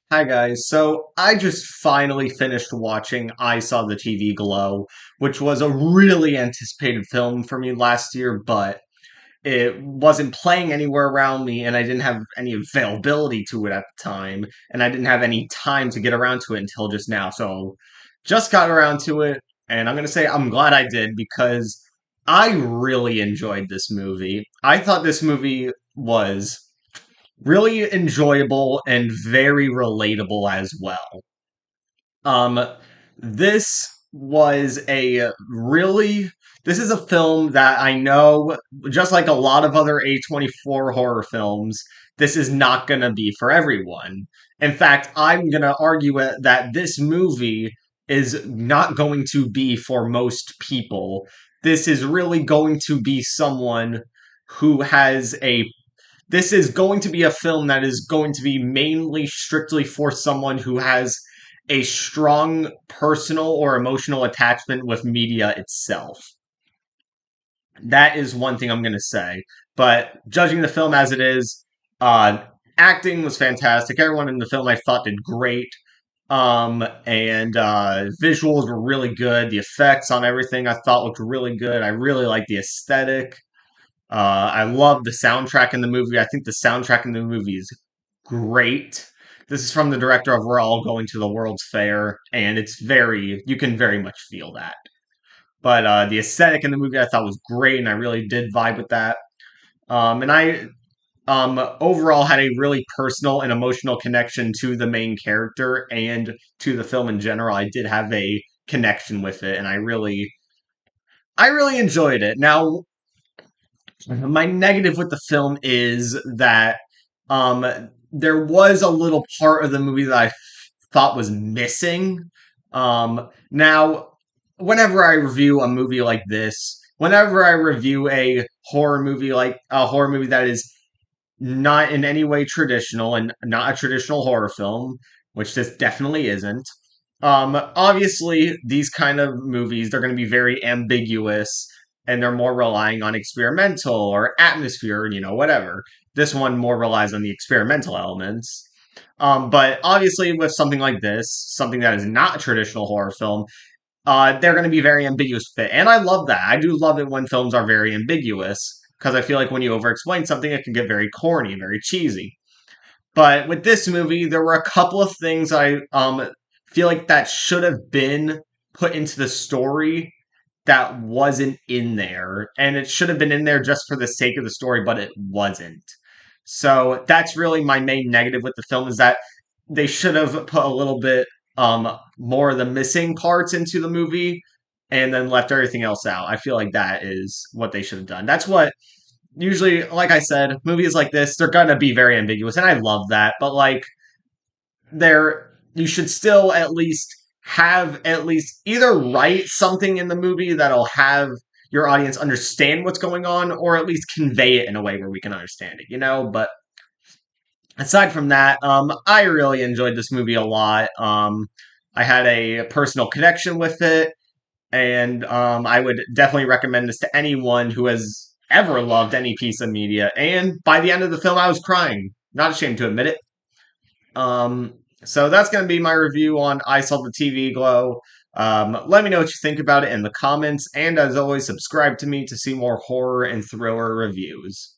Hi guys. So I just finally finished watching I Saw the TV Glow, which was a really anticipated film for me last year, but it wasn't playing anywhere around me and I didn't have any availability to it at the time, and I didn't have any time to get around to it until just now. So just got around to it, and I'm gonna say I'm glad I did because I really enjoyed this movie. I thought this movie was really enjoyable and very relatable as well. Um, this was a really this is a film that I know, just like a lot of other A24 horror films, this is not going to be for everyone. In fact, I'm going to argue that this movie is not going to be for most people. This is really going to be someone who has a this is going to be a film that is going to be mainly strictly for someone who has a strong personal or emotional attachment with media itself. That is one thing I'm going to say. But judging the film as it is, uh, acting was fantastic. Everyone in the film I thought did great. And visuals were really good. The effects on everything I thought looked really good. I really liked the aesthetic. I love the soundtrack in the movie. I think the soundtrack in the movie is great. This is from the director of We're All Going to the World's Fair, and you can very much feel that. But the aesthetic in the movie I thought was great, and I really did vibe with that. And I overall had a really personal and emotional connection to the main character and to the film in general. I did have a connection with it, and I really enjoyed it. Now, my negative with the film is that um, there was a little part of the movie that I thought was missing. Now, whenever I review a movie like this, whenever I review a horror movie that is not in any way traditional and not a traditional horror film, which this definitely isn't. Obviously, these kind of movies, they're going to be very ambiguous and they're more relying on experimental or atmosphere, whatever. This one more relies on the experimental elements. But obviously, with something like this, something that is not a traditional horror film, they're going to be very ambiguous with it. And I love that. I do love it when films are very ambiguous because I feel like when you over explain something, it can get very corny, very cheesy. But with this movie, there were a couple of things I feel like that should have been put into the story that wasn't in there. And it should have been in there just for the sake of the story, but it wasn't. So that's really my main negative with the film, is that they should have put a little bit more of the missing parts into the movie and then left everything else out. I feel like that is what they should have done. That's what usually, like I said, movies like this, they're gonna be very ambiguous, and I love that. But like, you should still at least either write something in the movie that'll have your audience understand what's going on, or at least convey it in a way where we can understand it. But aside from that, I really enjoyed this movie a lot. I had a personal connection with it, and I would definitely recommend this to anyone who has ever loved any piece of media. And by the end of the film, I was crying. Not ashamed to admit it. So that's going to be my review on I Saw the TV Glow. Let me know what you think about it in the comments, and as always, subscribe to me to see more horror and thriller reviews.